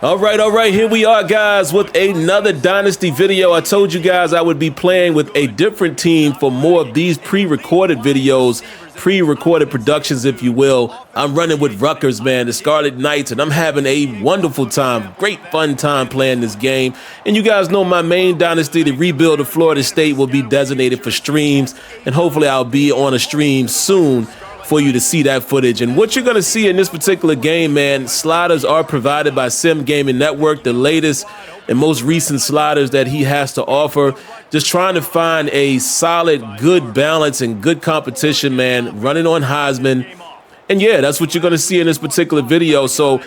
All right, here we are, guys, with another Dynasty video. I told you guys I would be playing with a different team for more of these pre-recorded videos, pre-recorded productions, if you will. I'm running with Rutgers, man, the Scarlett Knights, and I'm having a wonderful time, great fun time playing this game. And you guys know my main Dynasty, the rebuild of Florida State, will be designated for streams, and hopefully I'll be on a stream soon for you to see that footage. And what you're going to see in this particular game, man, sliders are provided by SimGaming Network, the latest and most recent sliders that he has to offer. Just trying to find a solid, good balance and good competition, man, running on Heisman. And yeah, that's what you're going to see in this particular video. So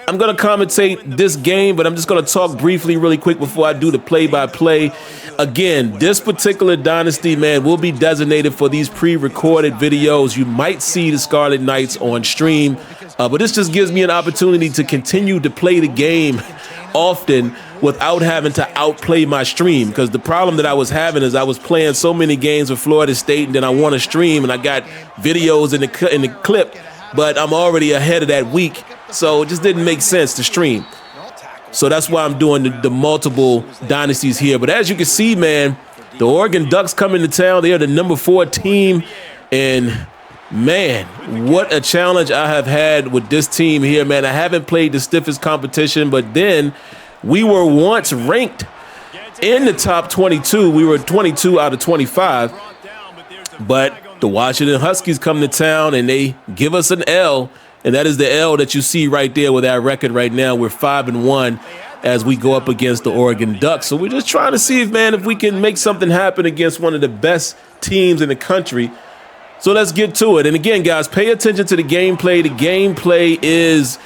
I'm going to commentate this game, but I'm just going to talk briefly really quick before I do the play-by-play. Again, this particular Dynasty, man, will be designated for these pre-recorded videos. You might see the Scarlett Knights on stream, but this just gives me an opportunity to continue to play the game often without having to outplay my stream, because the problem that I was having is I was playing so many games with Florida State, and then I want to stream, and I got videos in the clip, but I'm already ahead of that week, so it just didn't make sense to stream. So that's why I'm doing the multiple dynasties here. But as you can see, man, the Oregon Ducks come into town. They are the number 4 team. And, man, what a challenge I have had with this team here, man. I haven't played the stiffest competition, but then we were once ranked in the top 22. We were 22 out of 25. But the Washington Huskies come to town, and they give us an L. And that is the L that you see right there with our record right now. We're 5-1 as we go up against the Oregon Ducks. So we're just trying to see, if we can make something happen against one of the best teams in the country. So let's get to it. And again, guys, pay attention to the gameplay. The gameplay is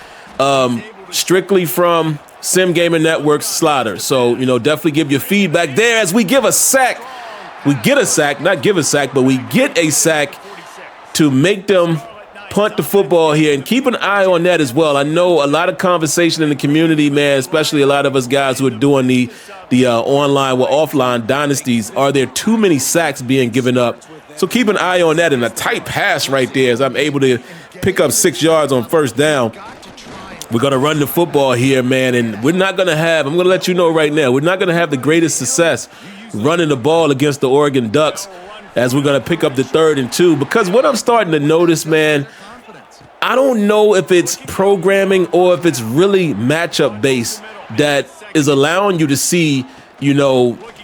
strictly from SimGaming Network's slider. So, definitely give your feedback there as we give a sack. We get a sack, not give a sack, but we get a sack to make them punt the football here, and keep an eye on that as well. I know a lot of conversation in the community, man, especially a lot of us guys who are doing the online or offline dynasties. Are there too many sacks being given up? So keep an eye on that, and a tight pass right there as I'm able to pick up 6 yards on first down. We're going to run the football here, man, and we're not going to have, I'm going to let you know right now, we're not going to have the greatest success running the ball against the Oregon Ducks, as we're going to pick up the 3rd and 2, because what I'm starting to notice, man, I don't know if it's programming or if it's really matchup based that is allowing you to see,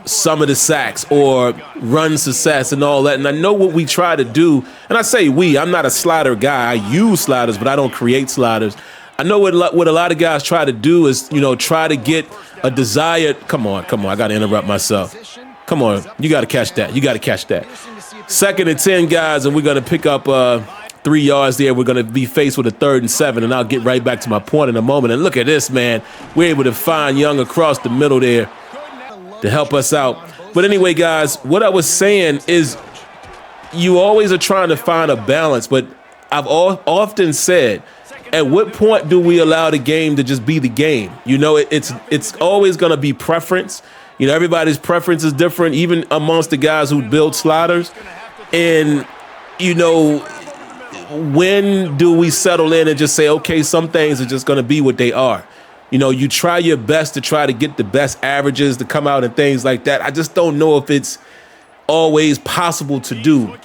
some of the sacks or run success and all that. And I know what we try to do, and I say I'm not a slider guy. I use sliders, but I don't create sliders. I know what a lot of guys try to do is, try to get a desired, come on, I got to interrupt myself. Come on, you got to catch that. 2nd and 10, guys, and we're going to pick up 3 yards there. We're going to be faced with a 3rd and 7, and I'll get right back to my point in a moment. And look at this, man. We're able to find Young across the middle there to help us out. But anyway, guys, what I was saying is you always are trying to find a balance, but I've often said, at what point do we allow the game to just be the game? It's always going to be preference. Everybody's preference is different, even amongst the guys who build sliders. And, when do we settle in and just say, okay, some things are just going to be what they are? You try your best to try to get the best averages to come out and things like that. I just don't know if it's always possible to do,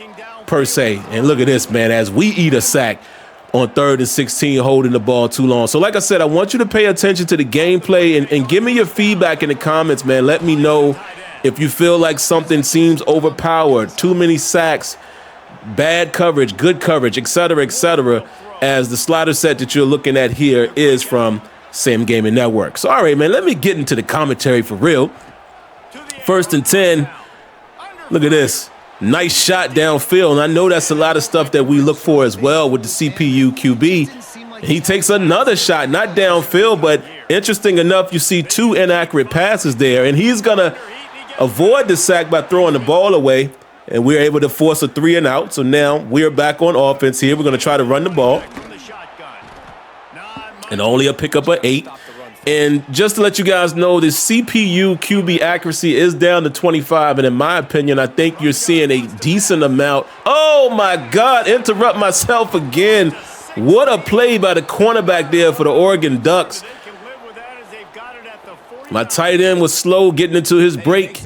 per se. And look at this, man, as we eat a sack on 3rd and 16, holding the ball too long. So like I said, I want you to pay attention to the gameplay and give me your feedback in the comments, man. Let me know if you feel like something seems overpowered, too many sacks, bad coverage, good coverage, etc., as the slider set that you're looking at here is from SimGaming Network. So, all right, man, let me get into the commentary for real. 1st and 10. Look at this. Nice shot downfield, and I know that's a lot of stuff that we look for as well with the CPU QB. He takes another shot, not downfield, but interesting enough, you see 2 inaccurate passes there, and he's going to avoid the sack by throwing the ball away, and we're able to force a 3 and out. So now we're back on offense here. We're going to try to run the ball, and only a pickup of 8. And just to let you guys know, the CPU QB accuracy is down to 25. And in my opinion, I think you're seeing a decent amount. Oh, my God. Interrupt myself again. What a play by the cornerback there for the Oregon Ducks. My tight end was slow getting into his break,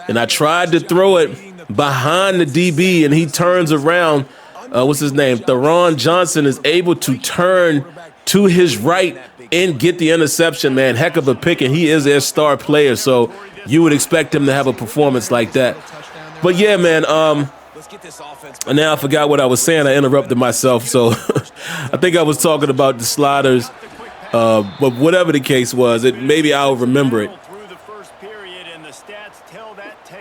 and I tried to throw it behind the DB, and he turns around. What's his name? Theron Johnson is able to turn to his right and get the interception, man. Heck of a pick, and he is their star player, so you would expect him to have a performance like that. But yeah, man, and now I forgot what I was saying. I interrupted myself, so I think I was talking about the sliders. But whatever the case was, maybe I'll remember it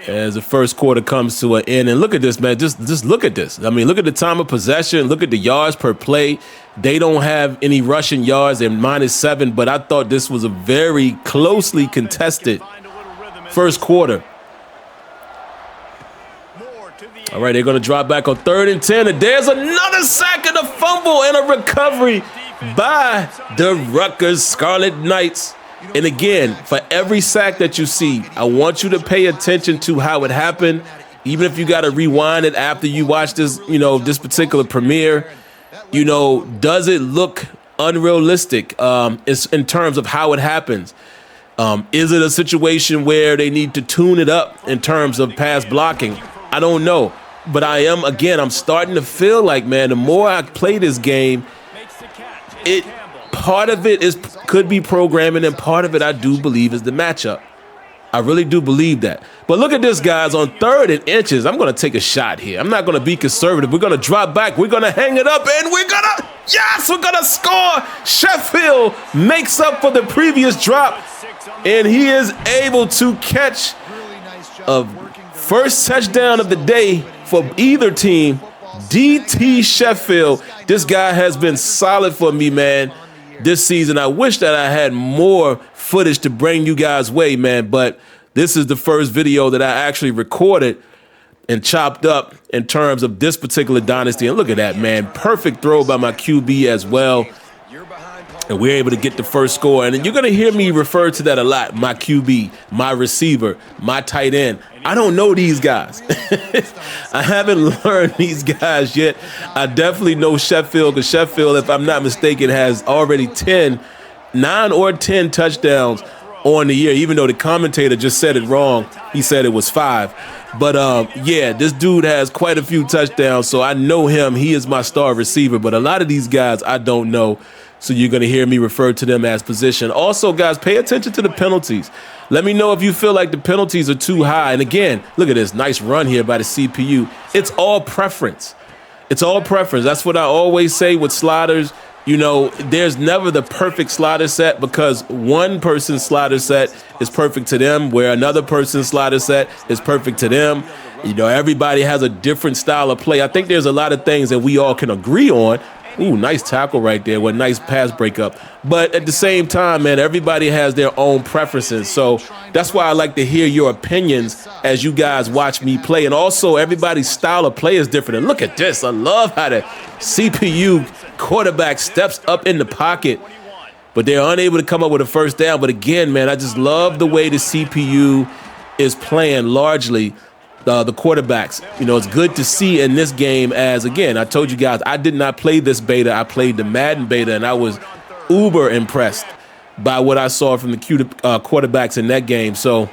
as the first quarter comes to an end. And look at this, man. Just look at this. I mean, look at the time of possession. Look at the yards per play. They don't have any rushing yards. They're -7, but I thought this was a very closely contested first quarter. All right, they're going to drop back on 3rd and 10, and there's another sack and a fumble and a recovery by the Rutgers Scarlett Knights. And again, for every sack that you see, I want you to pay attention to how it happened, even if you got to rewind it after you watch this, this particular premiere. Does it look unrealistic in terms of how it happens? Is it a situation where they need to tune it up in terms of pass blocking? I don't know. But I'm starting to feel like, man, the more I play this game, part of it could be programming, and part of it I do believe is the matchup. I really do believe that. But look at this, guys, on 3rd and inches. I'm going to take a shot here. I'm not going to be conservative. We're going to drop back. We're going to hang it up, and we're going to score. Sheffield makes up for the previous drop, and he is able to catch a first touchdown of the day for either team. DT Sheffield. This guy has been solid for me, man, this season. I wish that I had more footage to bring you guys' way, man, but this is the first video that I actually recorded and chopped up in terms of this particular dynasty. And look at that, man. Perfect throw by my QB as well. And we're able to get the first score. And you're going to hear me refer to that a lot. My QB, my receiver, my tight end. I don't know these guys. I haven't learned these guys yet. I definitely know Sheffield, because Sheffield, if I'm not mistaken, has already 9 or 10 touchdowns on the year, even though the commentator just said it wrong. He said it was 5. But yeah, this dude has quite a few touchdowns, so I know him. He is my star receiver. But a lot of these guys I don't know. So you're going to hear me refer to them as position. Also, guys, pay attention to the penalties. Let me know if you feel like the penalties are too high. And again, look at this nice run here by the CPU. It's all preference. It's all preference. That's what I always say with sliders. There's never the perfect slider set, because one person's slider set is perfect to them, where another person's slider set is perfect to them. Everybody has a different style of play. I think there's a lot of things that we all can agree on. Ooh, nice tackle right there. What nice pass breakup. But at the same time, man, everybody has their own preferences. So that's why I like to hear your opinions as you guys watch me play. And also, everybody's style of play is different. And look at this. I love how the CPU quarterback steps up in the pocket, but they're unable to come up with a first down. But again, man, I just love the way the CPU is playing largely. The quarterbacks, it's good to see in this game, as again, I told you guys, I did not play this beta. I played the Madden beta, and I was uber impressed by what I saw from the quarterbacks in that game. So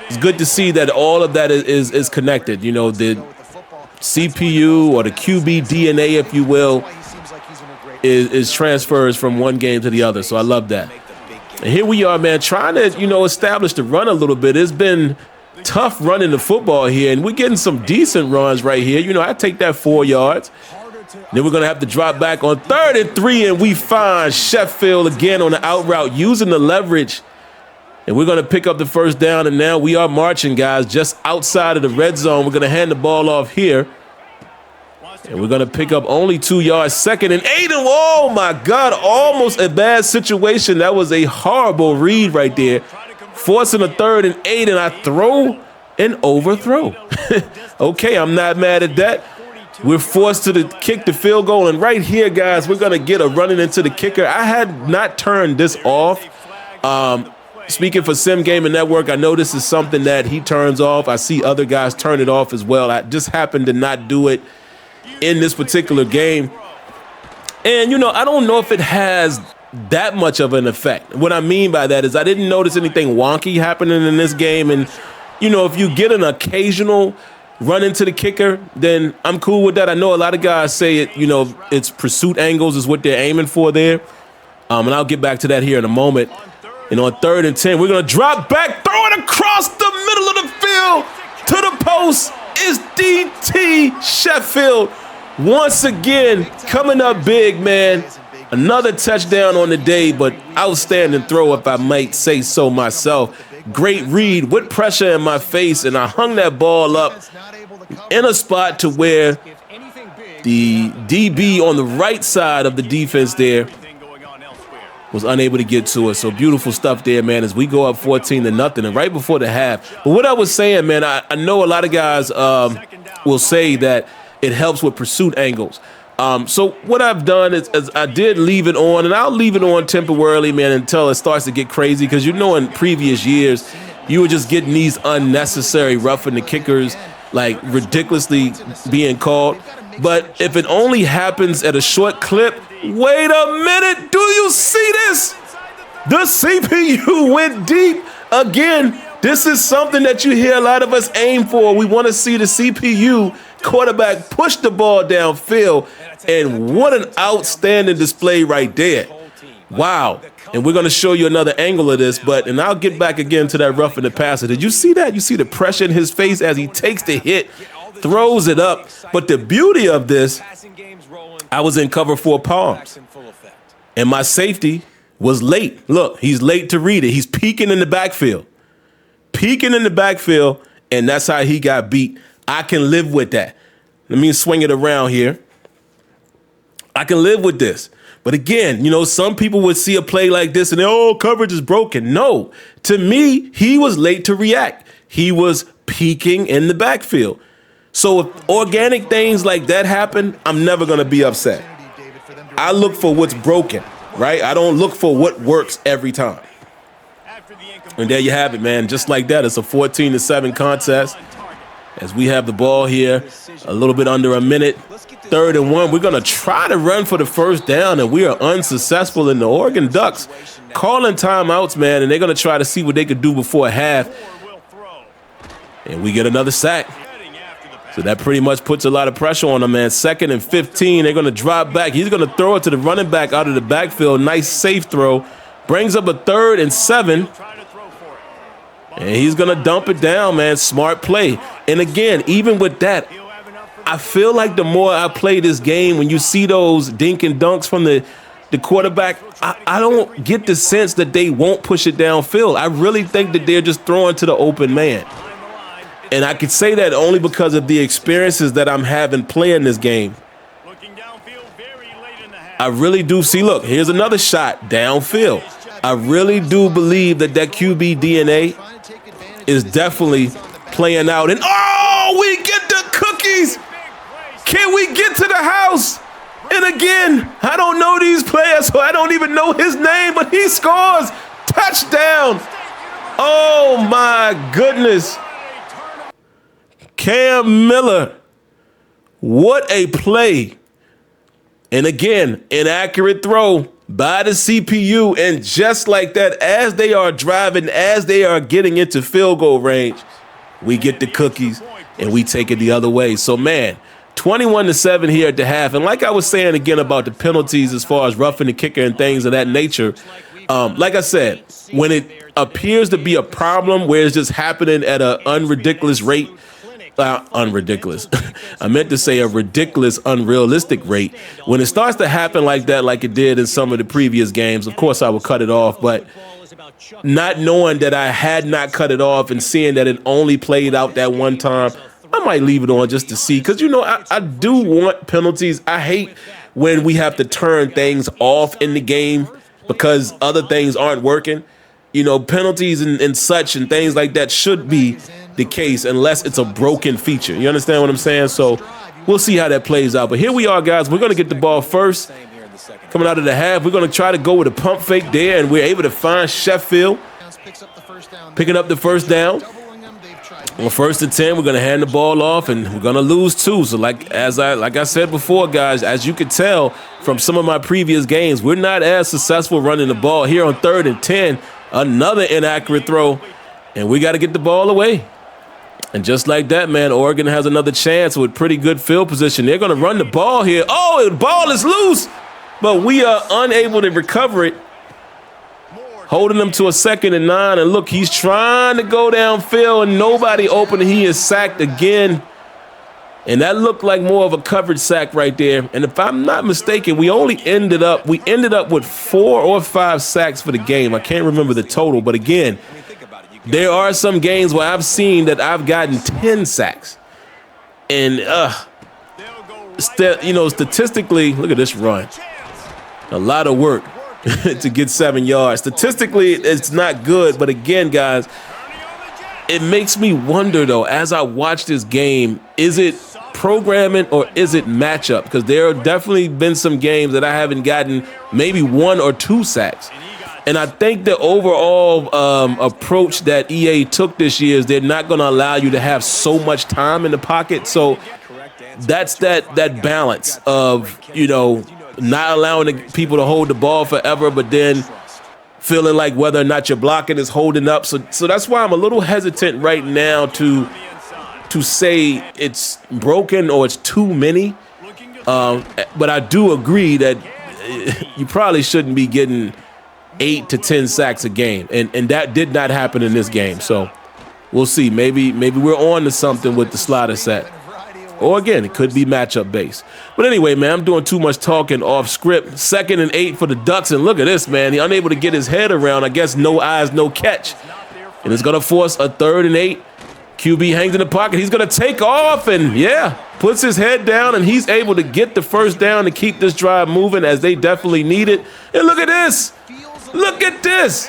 it's good to see that all of that is connected. The CPU or the QB DNA, if you will, is transfers from one game to the other. So I love that. And here we are, man, trying to, establish the run a little bit. It's been tough running the football here, and we're getting some decent runs right here. I take that 4 yards. Then we're going to have to drop back on 3rd and 3, and we find Sheffield again on the out route using the leverage. And we're going to pick up the first down, and now we are marching, guys, just outside of the red zone. We're going to hand the ball off here. And we're going to pick up only 2 yards, 2nd and 8. And oh, my God, almost a bad situation. That was a horrible read right there. Forcing a 3rd and 8, and I throw and overthrow. Okay, I'm not mad at that. We're forced to kick the field goal, and right here, guys, we're going to get a running into the kicker. I had not turned this off. Speaking for Sim Gaming Network, I know this is something that he turns off. I see other guys turn it off as well. I just happened to not do it in this particular game. And, I don't know if it has that much of an effect. What I mean by that is I didn't notice anything wonky happening in this game. And, you know, if you get an occasional run into the kicker, then I'm cool with that. I know a lot of guys say it, you know, it's pursuit angles is what they're aiming for there. And I'll get back to that here in a moment. And on 3rd and 10, we're going to drop back, throw it across the middle of the field to the post. Is DT Sheffield once again coming up big, man. Another touchdown on the day, but outstanding throw, if I might say so myself. Great read with pressure in my face, and I hung that ball up in a spot to where the DB on the right side of the defense there was unable to get to it. So beautiful stuff there, man, as we go up 14-0 and right before the half. But what I was saying, man, I know a lot of guys will say that it helps with pursuit angles. So what I've done is I did leave it on, and I'll leave it on temporarily, man, until it starts to get crazy. Because you know in previous years, you were just getting these unnecessary roughing the kickers, like ridiculously being called. But if it only happens at a short clip, wait a minute, do you see this? The CPU went deep. Again, this is something that you hear a lot of us aim for. We want to see the CPU quarterback push the ball downfield. And what an outstanding display right there. Wow. And we're going to show you another angle of this, and I'll get back again to that roughing the passer. Did you see that? You see the pressure in his face as he takes the hit, throws it up. But the beauty of this, I was in cover 4 palms, and my safety was late. Look, he's late to read it. He's peeking in the backfield. And that's how he got beat. I can live with that. Let me swing it around here. I can live with this. But again, you know, some people would see a play like this and they, oh, coverage is broken. No, to me, he was late to react. He was peeking in the backfield. So if organic things like that happen, I'm never going to be upset. I look for what's broken, right? I don't look for what works every time. And there you have it, man. Just like that, it's a 14-7 contest. As we have the ball here, a little bit under a minute. 3rd and 1, we're going to try to run for the first down, and we are unsuccessful. In the Oregon Ducks calling timeouts, man, and they're going to try to see what they could do before half. And we get another sack. So that pretty much puts a lot of pressure on them, man. 2nd and 15, they're going to drop back. He's going to throw it to the running back out of the backfield. Nice safe throw. Brings up a 3rd and 7. And he's going to dump it down, man. Smart play. And again, even with that, I feel like the more I play this game, when you see those dink and dunks from the quarterback, I don't get the sense that they won't push it downfield. I really think that they're just throwing to the open man. And I could say that only because of the experiences that I'm having playing this game. I really do see, look, here's another shot downfield. I really do believe that QB DNA is definitely playing out. And, oh, we get the cookies. Can we get to the house? And again, I don't know these players, so I don't even know his name, but he scores. Touchdown. Oh, my goodness. Cam Miller. What a play. And again, inaccurate throw by the CPU. And just like that, as they are driving, as they are getting into field goal range, we get the cookies and we take it the other way. So, man, 21-7 here at the half. And like I was saying again about the penalties as far as roughing the kicker and things of that nature, like I said, when it appears to be a problem where it's just happening at an unridiculous rate, unridiculous. I meant to say a ridiculous, unrealistic rate. When it starts to happen like that, like it did in some of the previous games, of course I would cut it off. But not knowing that I had not cut it off and seeing that it only played out that one time, I might leave it on just to see. Because, you know, I do want penalties. I hate when we have to turn things off in the game because other things aren't working. You know, penalties and such and things like that should be the case unless it's a broken feature. You understand what I'm saying? So we'll see how that plays out. But here we are, guys. We're going to get the ball first. Coming out of the half, we're going to try to go with a pump fake there, and we're able to find Sheffield picking up the first down. On 1st and 10, we're going to hand the ball off, and we're going to lose 2. So like I said before, guys, as you can tell from some of my previous games, we're not as successful running the ball. Here on 3rd and 10, another inaccurate throw, and we got to get the ball away. And just like that, man, Oregon has another chance with pretty good field position. They're going to run the ball here. Oh, the ball is loose, but we are unable to recover it. Holding them to a 2nd and 9, and look, he's trying to go downfield, and nobody open. He is sacked again, and that looked like more of a covered sack right there. And if I'm not mistaken, we ended up with 4 or 5 sacks for the game. I can't remember the total, but again, there are some games where I've seen that I've gotten 10 sacks, and statistically, look at this run. A lot of work to get 7 yards. Statistically, it's not good, but again, guys, it makes me wonder, though, as I watch this game, is it programming or is it matchup? Because there have definitely been some games that I haven't gotten maybe 1 or 2 sacks. And I think the overall approach that EA took this year is they're not going to allow you to have so much time in the pocket. So that's that balance of, not allowing people to hold the ball forever, but then feeling like whether or not your blocking is holding up. So that's why I'm a little hesitant right now to say it's broken or it's too many. But I do agree that you probably shouldn't be getting 8 to 10 sacks a game, and that did not happen in this game. So we'll see. Maybe we're on to something with the slider set. Or again, it could be matchup based. But anyway, man, I'm doing too much talking off script. 2nd and 8 for the Ducks, and look at this, man. He's unable to get his head around. I guess no eyes, no catch. And it's going to force a 3rd and 8. QB hangs in the pocket. He's going to take off and, puts his head down, and he's able to get the first down to keep this drive moving as they definitely need it. And look at this. Look at this.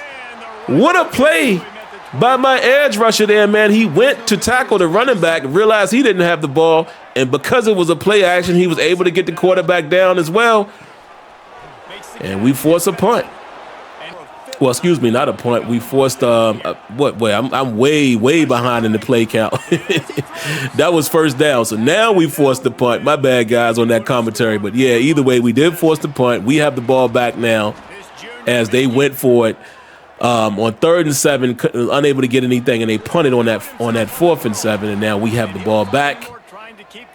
What a play by my edge rusher there, man. He went to tackle the running back, realized he didn't have the ball, and because it was a play action, he was able to get the quarterback down as well. And we forced a punt. Well, excuse me, not a punt. We forced I'm way behind in the play count. That was 1st down. So now we forced the punt. My bad, guys, on that commentary. But yeah, either way, we did force the punt. We have the ball back now as they went for it. On 3rd and 7, unable to get anything, and they punted on that 4th and 7, and now we have the ball back.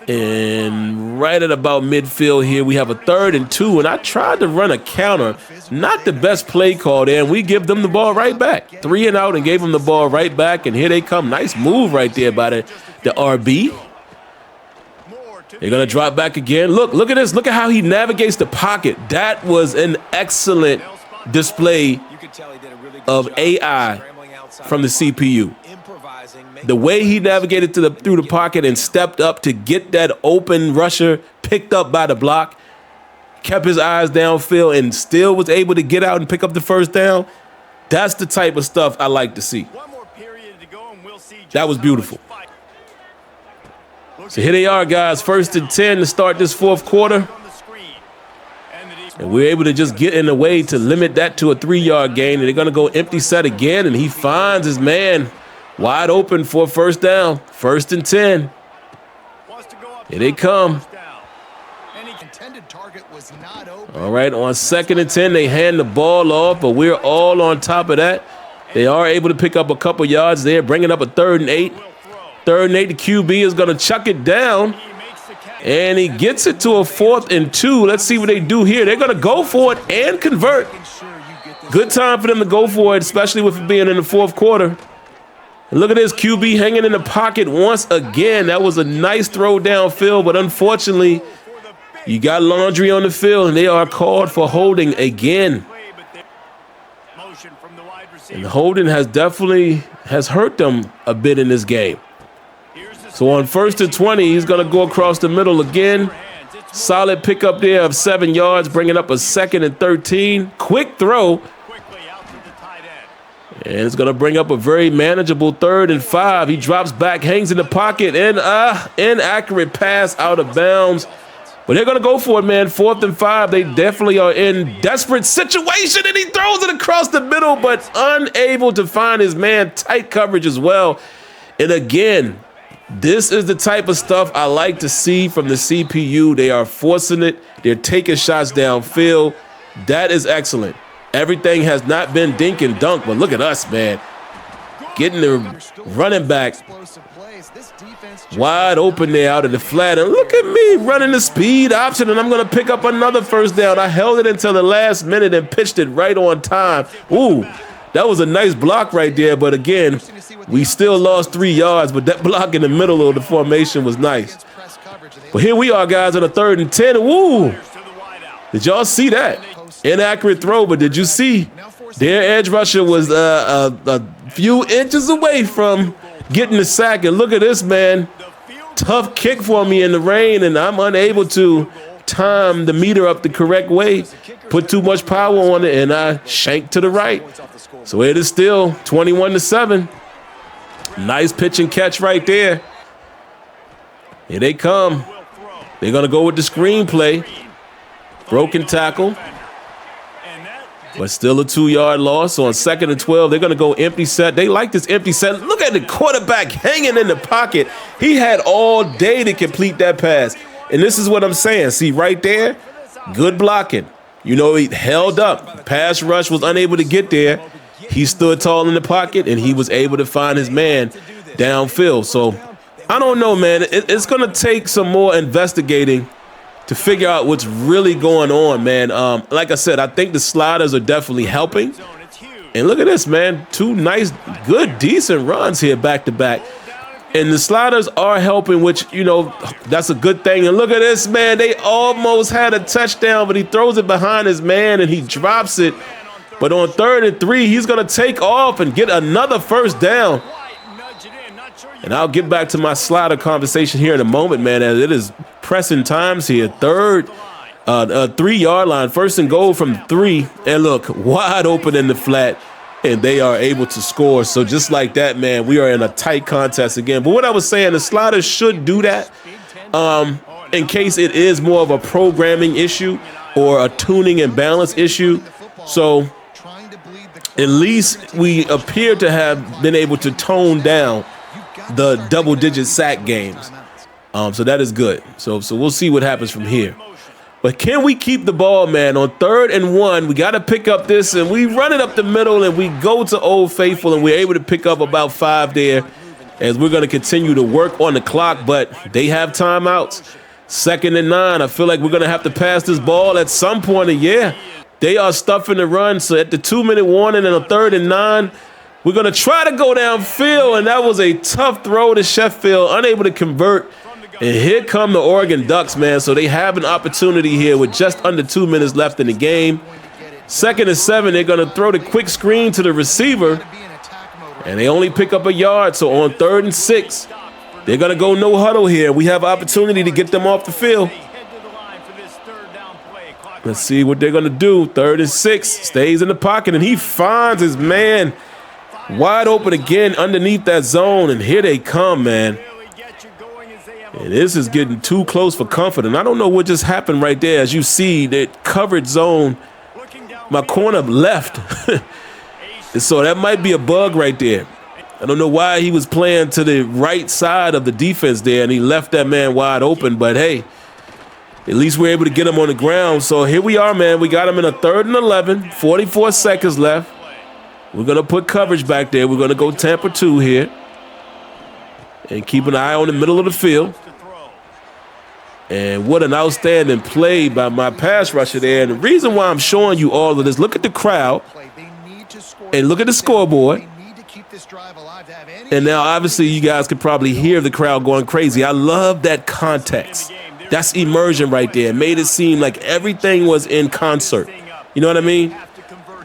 And right at about midfield here, we have a 3rd and 2, and I tried to run a counter. Not the best play call there, and we give them the ball right back. 3 and out, and gave them the ball right back, and here they come. Nice move right there by the RB. They're going to drop back again. Look at this. Look at how he navigates the pocket. That was an excellent display of AI from the CPU. The way he navigated through the pocket and stepped up to get that open rusher picked up by the block, kept his eyes downfield, and still was able to get out and pick up the first down. That's the type of stuff I like to see. That was beautiful. So here they are, guys. 1st and 10 to start this 4th quarter. And we're able to just get in the way to limit that to a 3-yard gain. And they're going to go empty set again, and he finds his man wide open for a 1st down. 1st and 10. Here they come. All right, on 2nd and 10, they hand the ball off, but we're all on top of that. They are able to pick up a couple yards there, bringing up a 3rd and 8. 3rd and 8, the QB is going to chuck it down, and he gets it to a 4th and 2. Let's see what they do here. They're going to go for it and convert. Good time for them to go for it, especially with it being in the 4th quarter. And look at this QB hanging in the pocket once again. That was a nice throw downfield, but unfortunately, you got Laundry on the field, and they are called for holding again. And the holding has definitely hurt them a bit in this game. So on 1st and 20, he's going to go across the middle again. Solid pickup there of 7 yards, bringing up a 2nd and 13. Quick throw. And it's going to bring up a very manageable 3rd and 5. He drops back, hangs in the pocket, and inaccurate pass out of bounds. But they're going to go for it, man. 4th and 5. They definitely are in desperate situation, and he throws it across the middle, but unable to find his man. Tight coverage as well. And again, this is the type of stuff I like to see from the CPU. They are forcing it. They're taking shots downfield. That is excellent. Everything has not been dink and dunk, but look at us, man. Getting the running back wide open there out of the flat. And look at me running the speed option, and I'm going to pick up another first down. I held it until the last minute and pitched it right on time. Ooh, that was a nice block right there. But again, we still lost 3 yards, but that block in the middle of the formation was nice. But here we are, guys, on a 3rd and 10. Woo! Did y'all see that? Inaccurate throw, but did you see their edge rusher was a few inches away from getting the sack? And look at this, man. Tough kick for me in the rain, and I'm unable to time the meter up the correct way. Put too much power on it, and I shanked to the right. So it is still 21-7. Nice pitch and catch right there. Here they come. They're going to go with the screenplay. Broken tackle. But still a 2-yard loss. So on 2nd and 12, they're going to go empty set. They like this empty set. Look at the quarterback hanging in the pocket. He had all day to complete that pass. And this is what I'm saying. See, right there, good blocking. You know, he held up. Pass rush was unable to get there. He stood tall in the pocket, and he was able to find his man downfield. So I don't know, man. It's going to take some more investigating to figure out what's really going on, man. Like I said, I think the sliders are definitely helping. And look at this, man. 2 nice, good, decent runs here back-to-back. And the sliders are helping, which, you know, that's a good thing. And look at this, man. They almost had a touchdown, but he throws it behind his man, and he drops it. But on 3rd and 3, he's going to take off and get another first down. And I'll get back to my slider conversation here in a moment, man, as it is pressing times here. 3-yard line, 1st and goal from 3. And look, wide open in the flat, and they are able to score. So just like that, man, we are in a tight contest again. But what I was saying, the sliders should do that in case it is more of a programming issue or a tuning and balance issue. So at least we appear to have been able to tone down the double-digit sack games. So that is good. So we'll see what happens from here. But can we keep the ball, man? On 3rd and 1, we got to pick up this, and we run it up the middle, and we go to Old Faithful, and we're able to pick up about 5 there as we're going to continue to work on the clock, but they have timeouts. 2nd and 9, I feel like we're going to have to pass this ball at some point, and yeah, they are stuffing the run. So at the 2-minute warning and a 3rd and 9, we're going to try to go downfield, and that was a tough throw to Sheffield, unable to convert. And here come the Oregon Ducks, man. So they have an opportunity here with just under 2 minutes left in the game. 2nd and 7, they're going to throw the quick screen to the receiver, and they only pick up a yard. So on 3rd and 6, they're going to go no huddle here. We have opportunity to get them off the field. Let's see what they're going to do. 3rd and 6, stays in the pocket, and he finds his man wide open again underneath that zone, and here they come, man. And this is getting too close for comfort, and I don't know what just happened right there. As you see, that covered zone, my corner left. And so that might be a bug right there. I don't know why he was playing to the right side of the defense there, and he left that man wide open, but hey, at least we're able to get him on the ground. So here we are, man. We got him in a 3rd and 11, 44 seconds left. We're going to put coverage back there. We're going to go Tampa 2 here and keep an eye on the middle of the field. And what an outstanding play by my pass rusher there. And the reason why I'm showing you all of this, look at the crowd and look at the scoreboard. And now, obviously, you guys could probably hear the crowd going crazy. I love that context. That's immersion right there. It made it seem like everything was in concert. You know what I mean?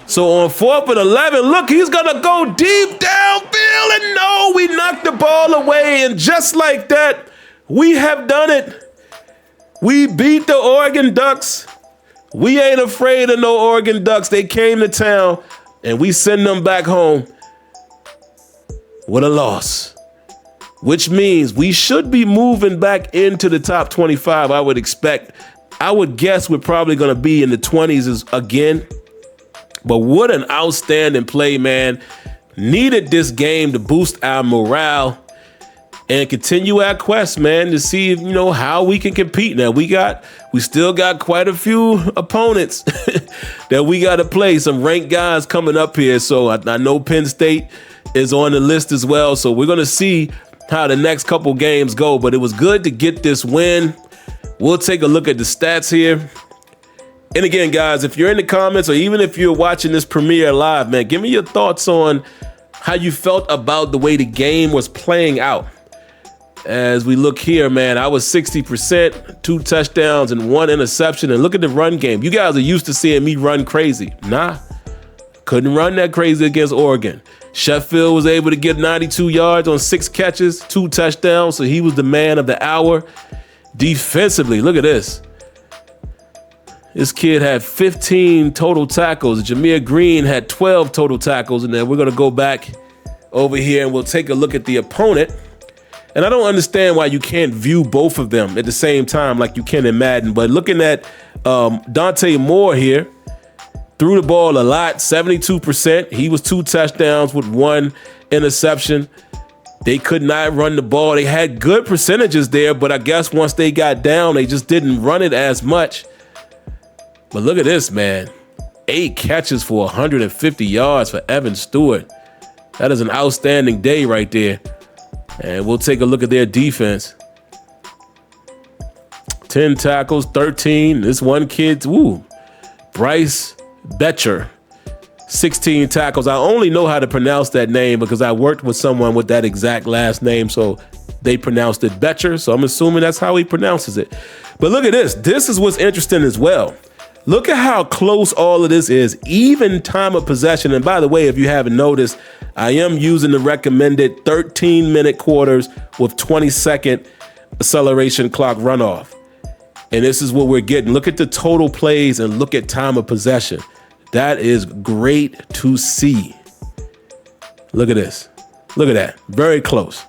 So on 4th and 11, look, he's going to go deep downfield. And no, we knocked the ball away. And just like that, we have done it. We beat the Oregon Ducks. We ain't afraid of no Oregon Ducks. They came to town, and we send them back home with a loss, which means we should be moving back into the top 25, I would expect. I would guess we're probably going to be in the 20s again. But what an outstanding play, man. Needed this game to boost our morale. and continue our quest, man, to see, you know, how we can compete. Now, we still got quite a few opponents that we got to play. Some ranked guys coming up here. So I know Penn State is on the list as well. So we're going to see how the next couple games go. But it was good to get this win. We'll take a look at the stats here. And again, guys, if you're in the comments or even if you're watching this premiere live, man, give me your thoughts on how you felt about the way the game was playing out. As we look here, man, I was 60%, 2 touchdowns and 1 interception. And look at the run game. You guys are used to seeing me run crazy. Nah, couldn't run that crazy against Oregon. Sheffield was able to get 92 yards on 6 catches, 2 touchdowns. So he was the man of the hour. Defensively, look at this. This kid had 15 total tackles. Jameer Green had 12 total tackles. And then we're going to go back over here and we'll take a look at the opponent. And I don't understand why you can't view both of them at the same time like you can in Madden. But looking at Dante Moore here, threw the ball a lot, 72%. He was 2 touchdowns with 1 interception. They could not run the ball. They had good percentages there, but I guess once they got down, they just didn't run it as much. But look at this, man. 8 catches for 150 yards for Evan Stewart. That is an outstanding day right there. And we'll take a look at their defense. 10 tackles, 13. This one kid, Bryce Betcher, 16 tackles. I only know how to pronounce that name because I worked with someone with that exact last name, so they pronounced it Betcher, so I'm assuming that's how he pronounces it. But look at this. This is what's interesting as well. Look at how close all of this is, even time of possession. And by the way, if you haven't noticed, I am using the recommended 13-minute quarters with 20-second acceleration clock runoff. And this is what we're getting. Look at the total plays and look at time of possession. That is great to see. Look at this. Look at that. Very close.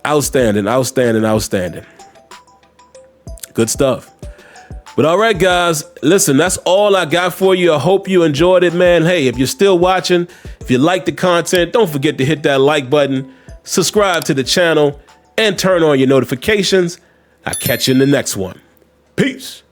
Outstanding, outstanding, outstanding. Good stuff. But all right, guys, listen, that's all I got for you. I hope you enjoyed it, man. Hey, if you're still watching, if you like the content, don't forget to hit that like button, subscribe to the channel, and turn on your notifications. I'll catch you in the next one. Peace.